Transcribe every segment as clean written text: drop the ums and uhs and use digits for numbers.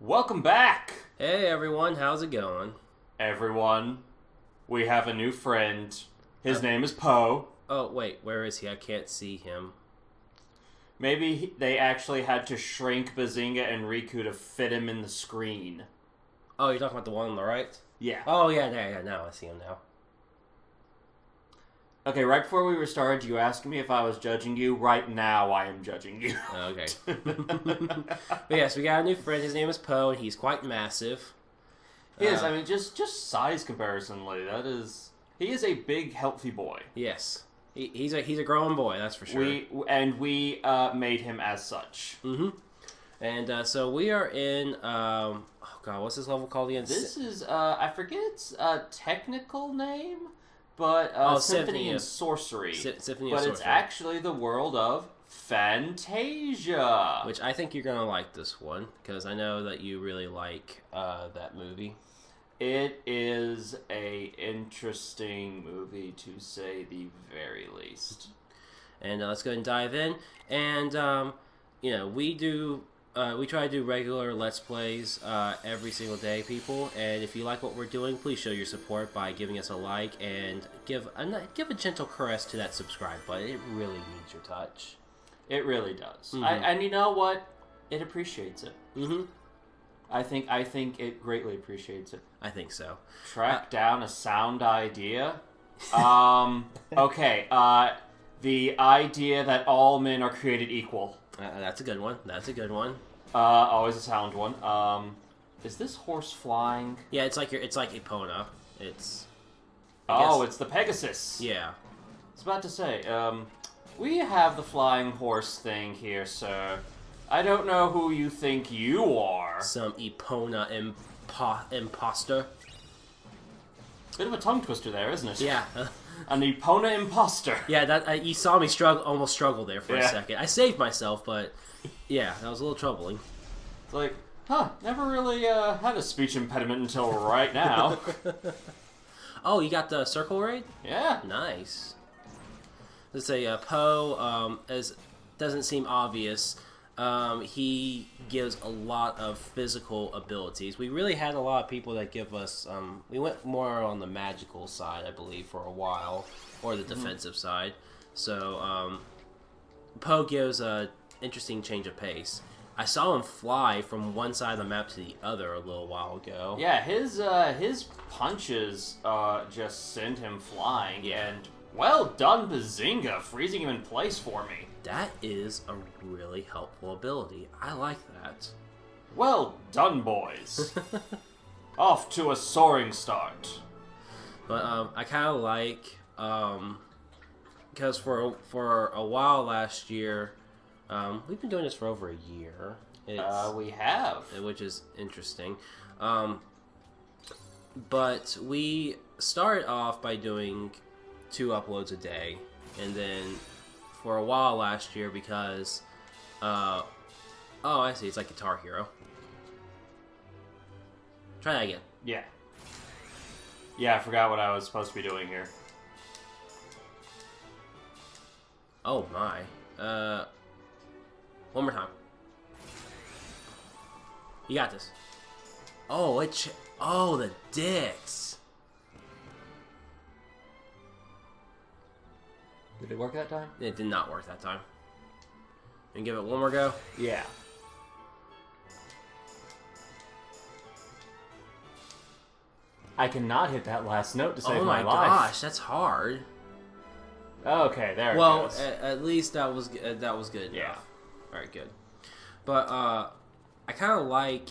Welcome back, Hey everyone, how's it going? everyone. We have a new friend. His name is Poe. Oh, wait, where is he? I can't see him. Maybe they actually had to shrink Bazinga and Riku to fit him in the screen. Oh, you're talking about the one on the right? Yeah. Oh, yeah, now I see him now. Okay, right before we were started, you asked me if I was judging you. Right now, I am judging you. Okay. But yes, we got a new friend. His name is Poe, and he's quite massive. He is. I mean, just size comparisonly, he is a big, healthy boy. Yes. He's a growing boy, that's for sure. We made him as such. Mm-hmm. And so we are in, oh god, what's this level called again? This is, I forget its technical name, but Symphony and Sorcery. Symphony but and Sorcery. It's actually the world of Fantasia. Which I think you're going to like this one, because I know that you really like that movie. It is a interesting movie, to say the very least. And let's go ahead and dive in. And, we try to do regular Let's Plays every single day, people. And if you like what we're doing, please show your support by giving us a like and give a gentle caress to that subscribe button. It really needs your touch. It really does. Mm-hmm. And you know what? It appreciates it. Mm-hmm. I think it greatly appreciates it. I think so. Track down a sound idea. Okay. The idea that all men are created equal. That's a good one. Always a sound one. Is this horse flying? Yeah, it's like Epona. It's the Pegasus. Yeah. I was about to say, we have the flying horse thing here, sir. I don't know who you think you are. Some Epona imposter. Bit of a tongue twister there, isn't it? Yeah. An Epona imposter. Yeah, that you saw me almost struggle there for a second. I saved myself, but yeah, that was a little troubling. It's like, never really had a speech impediment until right now. Oh, you got the circle raid? Yeah. Nice. Let's say Poe, as doesn't seem obvious, he gives a lot of physical abilities. We really had a lot of people that give us, we went more on the magical side, I believe, for a while, or the defensive side. So, Poe gives a interesting change of pace. I saw him fly from one side of the map to the other a little while ago. Yeah, his punches just send him flying, and well done, Bazinga, freezing him in place for me. That is a really helpful ability. I like that. Well done, boys. Off to a soaring start. But I kind of like, because for a while last year, we've been doing this for over a year. We have. Which is interesting. But we started off by doing 2 uploads a day, and then for a while last year because, oh, I see, it's like Guitar Hero. Try that again. Yeah. Yeah, I forgot what I was supposed to be doing here. Oh my. One more time. You got this. Oh, the dicks. Did it work that time? It did not work that time. And give it one more go? Yeah. I cannot hit that last note to save my life. Oh my gosh, that's hard. Okay, there it well, goes. At least that was good enough. Yeah. Alright, good. But, I kind of like,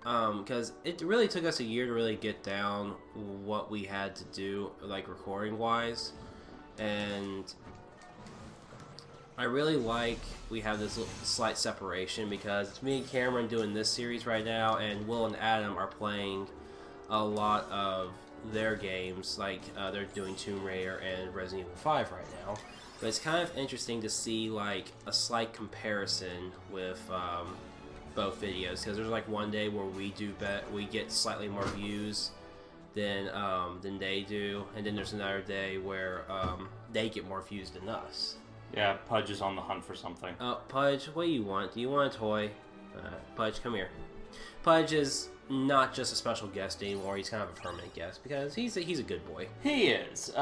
because it really took us a year to really get down what we had to do, like, recording-wise. And I really like we have this slight separation because it's me and Cameron doing this series right now, and Will and Adam are playing a lot of their games, like they're doing Tomb Raider and Resident Evil 5 right now. But it's kind of interesting to see like a slight comparison with both videos, because there's like one day where we get slightly more views than they do, and then there's another day where they get more views than us. Yeah, Pudge is on the hunt for something. Pudge, what do you want? Do you want a toy? Pudge, come here. Pudge is not just a special guest anymore. He's kind of a permanent guest because he's a good boy. He is.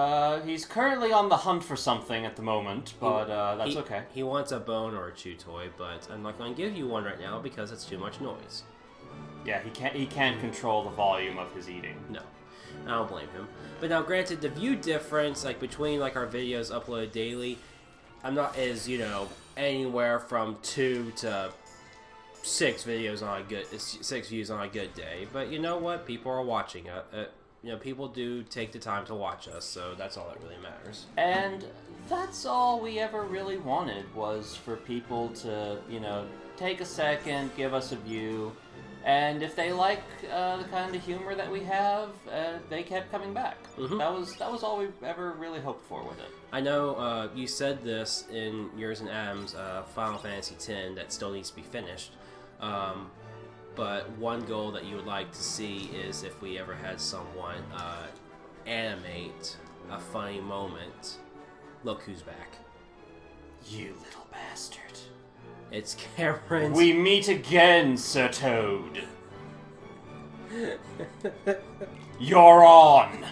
He's currently on the hunt for something at the moment, but that's okay. He wants a bone or a chew toy, but I'm not going to give you one right now because it's too much noise. Yeah, he can't control the volume of his eating. No, I don't blame him. But now, granted, the view difference, like between like our videos uploaded daily, is anywhere from 2 to 6 videos on a good 6 views on a good day. But you know what? People are watching it. People do take the time to watch us, so that's all that really matters. And that's all we ever really wanted, was for people to take a second, give us a view. And if they like the kind of humor that we have, they kept coming back. Mm-hmm. That was all we ever really hoped for with it. I know you said this in yours and Adam's Final Fantasy X that still needs to be finished. But one goal that you would like to see is if we ever had someone animate a funny moment. Look who's back. You little bastard. It's Cameron. We meet again, Sir Toad. You're on.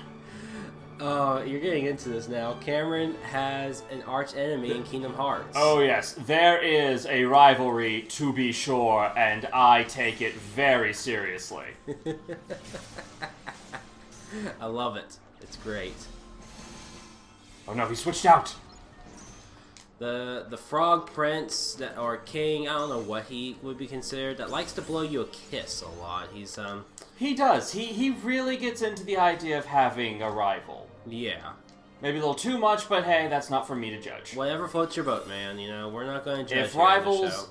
You're getting into this now. Cameron has an arch enemy in Kingdom Hearts. Oh yes, there is a rivalry to be sure, and I take it very seriously. I love it. It's great. Oh no, he switched out. The frog prince or king, I don't know what he would be considered, that likes to blow you a kiss a lot. He does. He really gets into the idea of having a rival. Yeah. Maybe a little too much, but hey, that's not for me to judge. Whatever floats your boat, man. We're not going to judge. If rivals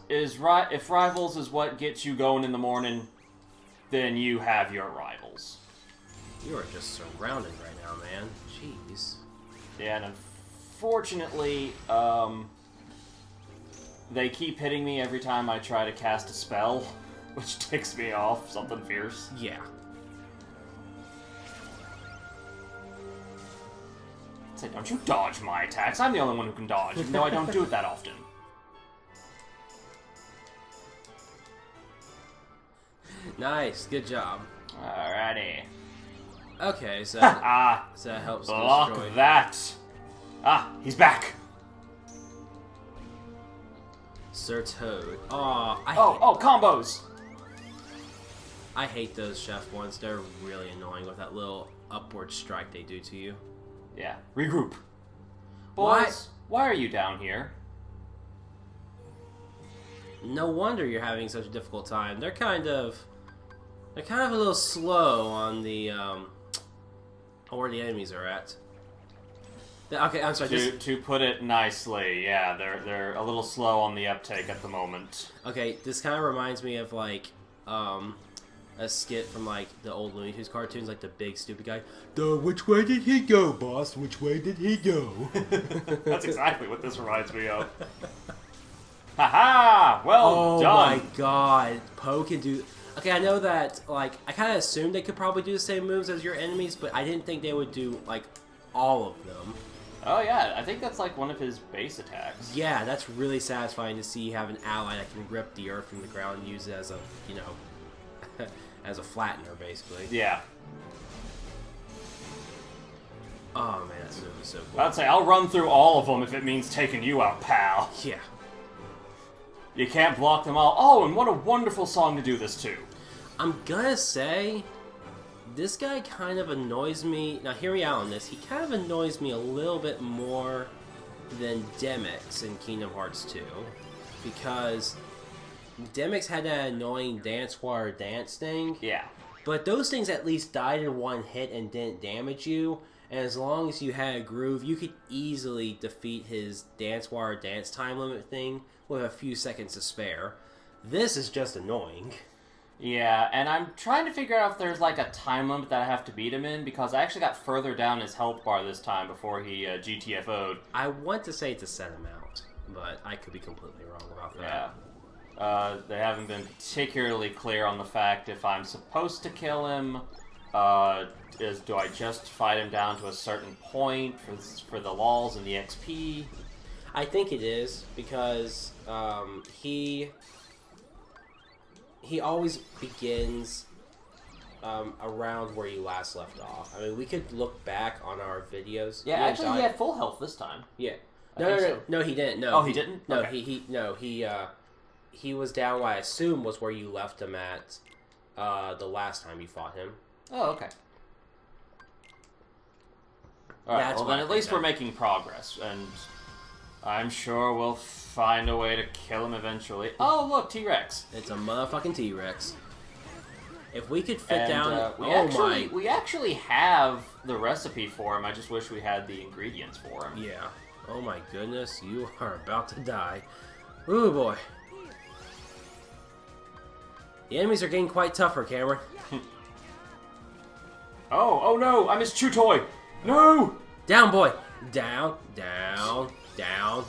is what gets you going in the morning, then you have your rivals. You are just surrounded right now, man. Jeez. Yeah, and unfortunately, they keep hitting me every time I try to cast a spell, which ticks me off. Something fierce. Yeah. Say, don't you dodge my attacks. I'm the only one who can dodge, even though I don't do it that often. Nice. Good job. Alrighty. Okay, so, so that helps Block destroy. that. He's back. Sir Toad. Combos. I hate those chef ones. They're really annoying with that little upward strike they do to you. Yeah. Regroup. Why? Boys, why are you down here? No wonder you're having such a difficult time. They're kind of a little slow on the where the enemies are at. Okay, I'm sorry. To put it nicely, yeah, they're a little slow on the uptake at the moment. Okay, this kind of reminds me of like a skit from like the old Looney Tunes cartoons, like the big stupid guy. Which way did he go, boss? Which way did he go? That's exactly what this reminds me of. Haha! Well done. Oh my god, Poe can do. Okay, I know that. Like, I kind of assumed they could probably do the same moves as your enemies, but I didn't think they would do like all of them. Oh yeah, I think that's like one of his base attacks. Yeah, that's really satisfying to see you have an ally that can rip the earth from the ground and use it as a, as a flattener, basically. Yeah. Oh man, that's so cool. I'd say I'll run through all of them if it means taking you out, pal. Yeah. You can't block them all. Oh, and what a wonderful song to do this to. I'm gonna say, this guy kind of annoys me. Now, hear me out on this. He kind of annoys me a little bit more than Demyx in Kingdom Hearts 2. Because Demyx had that annoying dance water dance thing. Yeah. But those things at least died in one hit and didn't damage you. And as long as you had a groove, you could easily defeat his dance water dance time limit thing with a few seconds to spare. This is just annoying. Yeah, and I'm trying to figure out if there's like a time limit that I have to beat him in, because I actually got further down his health bar this time before he GTFO'd. I want to say it's a set amount, but I could be completely wrong about that. Yeah. They haven't been particularly clear on the fact if I'm supposed to kill him. Do I just fight him down to a certain point for the lulls and the XP? I think it is, because he always begins around where you last left off. I mean, we could look back on our videos. Yeah, actually, he had full health this time. Yeah. So. No, he didn't. No, oh, he didn't. No, okay. he was down. What I assume was where you left him at the last time you fought him. Oh, okay. All right. Well, then at least we're making progress, and I'm sure we'll find a way to kill him eventually. Oh, look, T-Rex. It's a motherfucking T-Rex. If we could fit down... We actually have the recipe for him. I just wish we had the ingredients for him. Yeah. Oh my goodness, you are about to die. Ooh, boy. The enemies are getting quite tougher, Cameron. Oh no, I'm his chew toy. No! Down, boy. Down, down, down.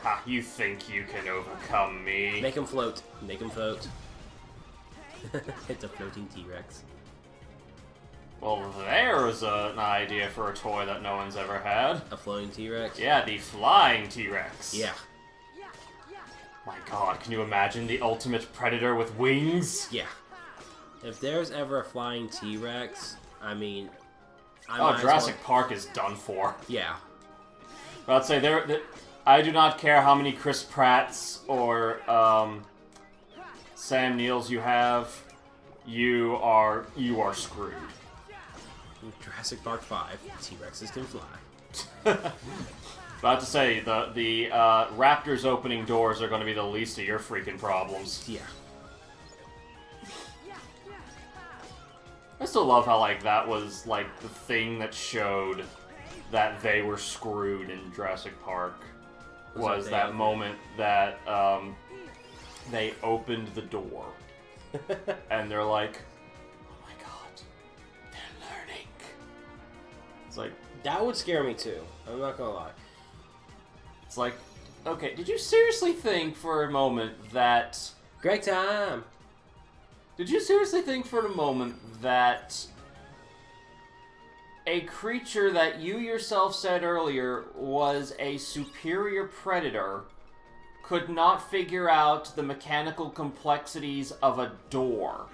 Ha, you think you can overcome me? Make him float. Make him float. It's a floating T-Rex. Well, there's an idea for a toy that no one's ever had. A floating T-Rex? Yeah, the flying T-Rex. Yeah. My god, can you imagine the ultimate predator with wings? Yeah. If there's ever a flying T-Rex, I mean... Jurassic Park is done for. Yeah. But I'd say I do not care how many Chris Pratts or Sam Neils you have. You are screwed. Jurassic Park 5, T-Rexes can fly. About to say, the Raptors opening doors are going to be the least of your freaking problems. Yeah. I still love how, like, that was, like, the thing that showed that they were screwed in Jurassic Park. Was that moment that, they opened the door. And they're like, oh my god, they're learning. It's like... That would scare me too, I'm not gonna lie. It's like, okay, did you seriously think for a moment that... Great time! Did you seriously think for a moment that a creature that you yourself said earlier was a superior predator could not figure out the mechanical complexities of a door?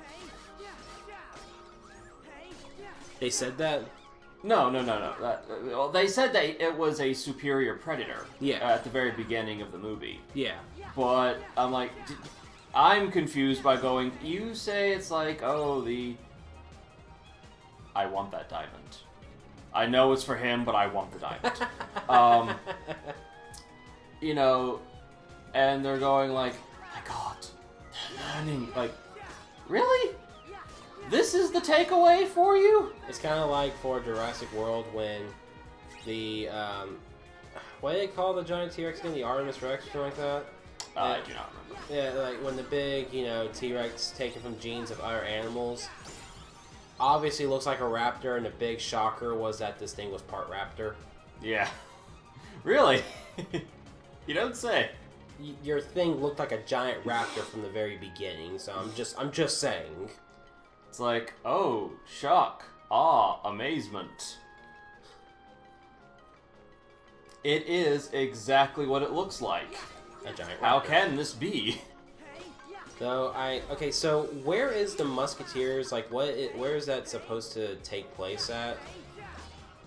They said that? No. Well, they said that it was a superior predator. Yeah. At the very beginning of the movie. Yeah. But I'm like, I'm confused by going. You say it's like, oh, I want that diamond. I know it's for him, but I want the diamond. You know, and they're going like, my God, they're learning. Like, really? This is the takeaway for you? It's kind of like for Jurassic World when the, what do they call the giant T-Rex again? The Artemis Rex or something like that? I do not remember. Yeah, like when the big, T-Rex taken from genes of other animals, obviously looks like a raptor, and the big shocker was that this thing was part raptor. Yeah. Really? You don't say. Your thing looked like a giant raptor from the very beginning, so I'm just saying. It's like, oh, shock, awe, amazement. It is exactly what it looks like. A giant raptor. How can this be? So so where is the Musketeers? Like, where is that supposed to take place at?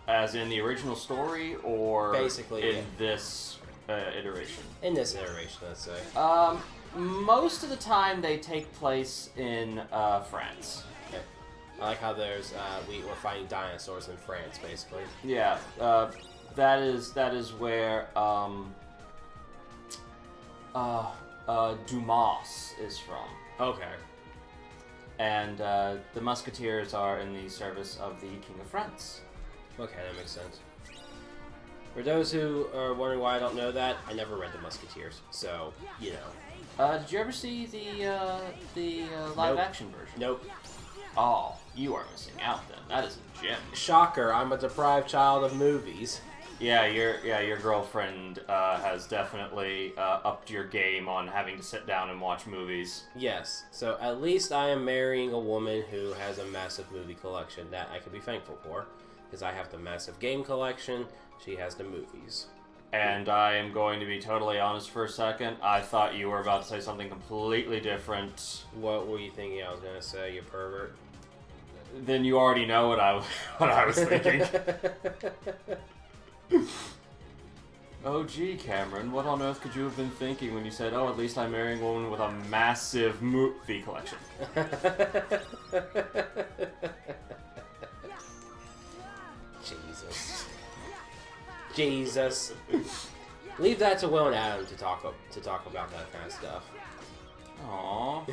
As in the original story, or basically in this iteration? In this iteration, let's say. Most of the time they take place in France. Okay. I like how there's we're fighting dinosaurs in France, basically. Yeah, that is where Dumas is from. Okay. And the Musketeers are in the service of the King of France. Okay, that makes sense. For those who are wondering why I don't know that, I never read the Musketeers, so you know. Did you ever see the live action version? Nope. Oh, you are missing out then. That is a gem. Shocker! I'm a deprived child of movies. Yeah, your girlfriend has definitely upped your game on having to sit down and watch movies. Yes, so at least I am marrying a woman who has a massive movie collection that I can be thankful for, because I have the massive game collection, she has the movies. And I am going to be totally honest for a second. I thought you were about to say something completely different. What were you thinking I was gonna say, you pervert? Then you already know what I was thinking. Oh, gee, Cameron, what on earth could you have been thinking when you said, "Oh, at least I'm marrying a woman with a massive movie collection"? Jesus. Leave that to Will and Adam to talk about that kind of stuff. Aww.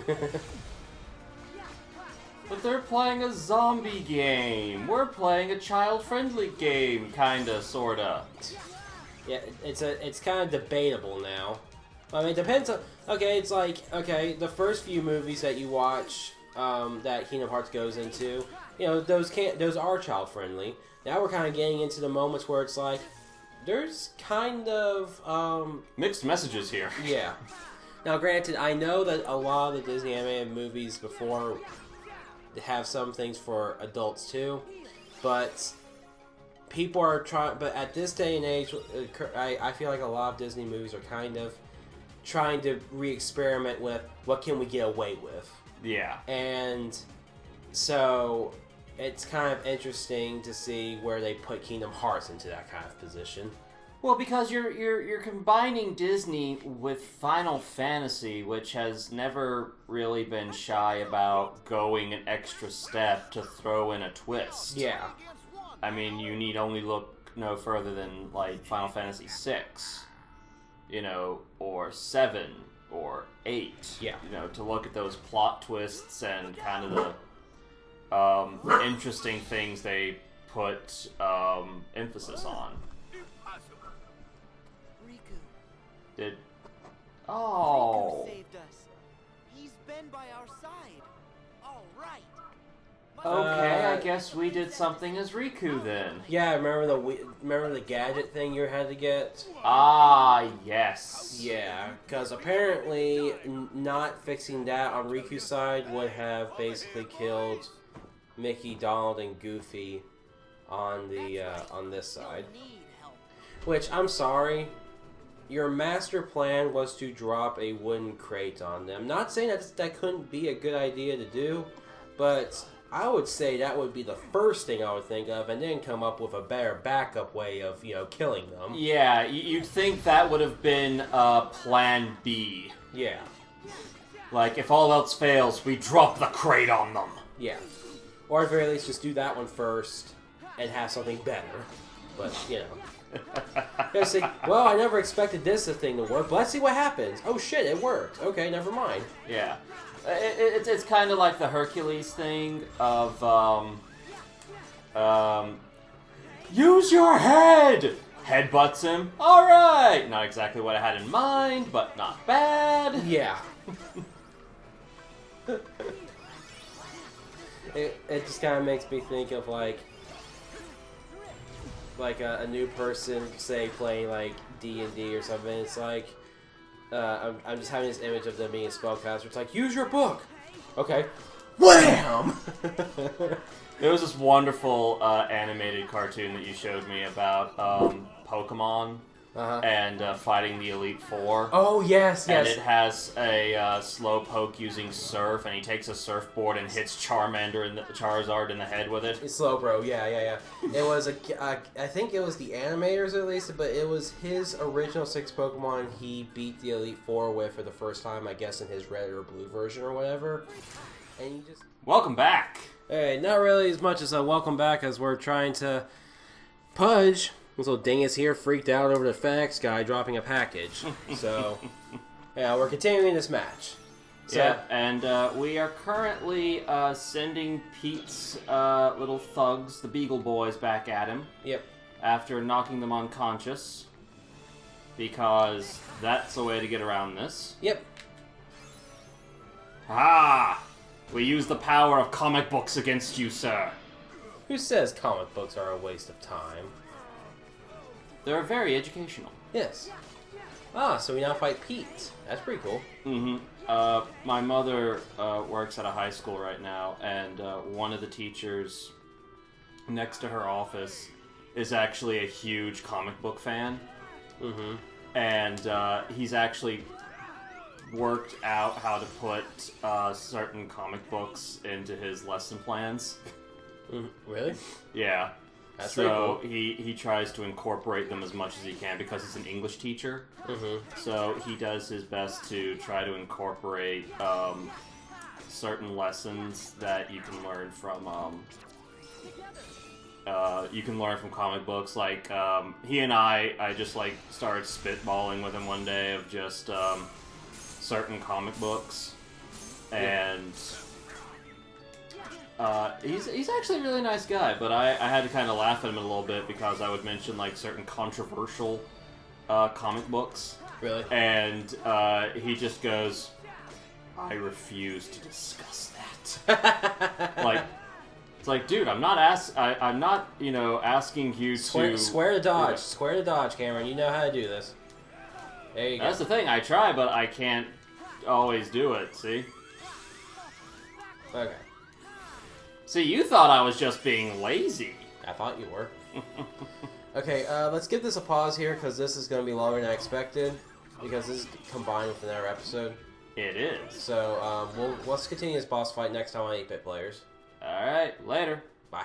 But they're playing a zombie game. We're playing a child-friendly game, kinda, sorta. Yeah, it's kind of debatable now. I mean, it depends on... Okay, it's like, okay, the first few movies that you watch that Kingdom Hearts goes into, you know, those are child-friendly. Now we're kind of getting into the moments where it's like, there's kind of... mixed messages here. Yeah. Now, granted, I know that a lot of the Disney animated movies before have some things for adults too, but people are trying. But at this day and age, I feel like a lot of Disney movies are kind of trying to re-experiment with what can we get away with. Yeah. And so it's kind of interesting to see where they put Kingdom Hearts into that kind of position. Well, because you're combining Disney with Final Fantasy, which has never really been shy about going an extra step to throw in a twist. Yeah. I mean, you need only look no further than, like, Final Fantasy VI, you know, or 7, or 8. Yeah. You know, to look at those plot twists and kind of the interesting things they put emphasis on. Did... Oh. Riku saved us. He's been by our side. All right. Okay, I guess we did something as Riku then. Yeah, remember the gadget thing you had to get? Ah, yes. Yeah, because apparently not fixing that on Riku's side would have basically killed Mickey, Donald, and Goofy on the on this side. Which, I'm sorry, your master plan was to drop a wooden crate on them. Not saying that couldn't be a good idea to do, but I would say that would be the first thing I would think of, and then come up with a better backup way of, you know, killing them. Yeah, you'd think that would have been Plan B. Yeah. Like, if all else fails, we drop the crate on them. Yeah. Or at the very least, just do that one first, and have something better. But, you know. Say, well, I never expected this thing to work, but let's see what happens. Oh shit, it worked. Okay, never mind. Yeah. It's kind of like the Hercules thing of, use your head! Headbutts him. Alright! Not exactly what I had in mind, but not bad. Yeah. It just kind of makes me think of, like a new person, say, playing, like, D&D or something. It's like, I'm just having this image of them being a spellcaster. It's like, use your book! Okay. Wham! There was this wonderful animated cartoon that you showed me about Pokemon and fighting the Elite Four. Oh, yes, And it has a Slowpoke using Surf, and he takes a surfboard and hits Charizard in the head with it. It's Slowbro, yeah. It was I think it was the animators at least, but it was his original 6 Pokemon he beat the Elite Four with for the first time, I guess, in his red or blue version or whatever. And you just... Welcome back! Hey, not really as much as a welcome back as we're trying to... Pudge, this little dingus here, freaked out over the FedEx guy dropping a package. So, yeah, we're continuing this match. So, yeah, and we are currently sending Pete's little thugs, the Beagle Boys, back at him. Yep. After knocking them unconscious. Because that's the way to get around this. Yep. Ah! We use the power of comic books against you, sir. Who says comic books are a waste of time? They're very educational. Yes. Ah, so we now fight Pete. That's pretty cool. Mm-hmm. My mother works at a high school right now, and one of the teachers next to her office is actually a huge comic book fan. Mm-hmm. And he's actually worked out how to put certain comic books into his lesson plans. Really? Yeah. That's pretty so cool. he tries to incorporate them as much as he can because he's an English teacher. Mm-hmm. So he does his best to try to incorporate certain lessons that you can learn from comic books. Like he and I just like started spitballing with him one day of just certain comic books, and he's actually a really nice guy. But I had to kind of laugh at him a little bit because I would mention like certain controversial comic books. Really? And he just goes, "I refuse to discuss that." Like, it's like, dude, I'm not asking you to square to dodge. Square to dodge, Cameron. You know how to do this. There you go. That's the thing. I try, but I can't always do it. See? Okay. See, you thought I was just being lazy. I thought you were. Okay, let's give this a pause here because this is going to be longer than I expected because this is combined with another episode. It is. So let's continue this boss fight next time on 8-Bit Players. All right, later. Bye.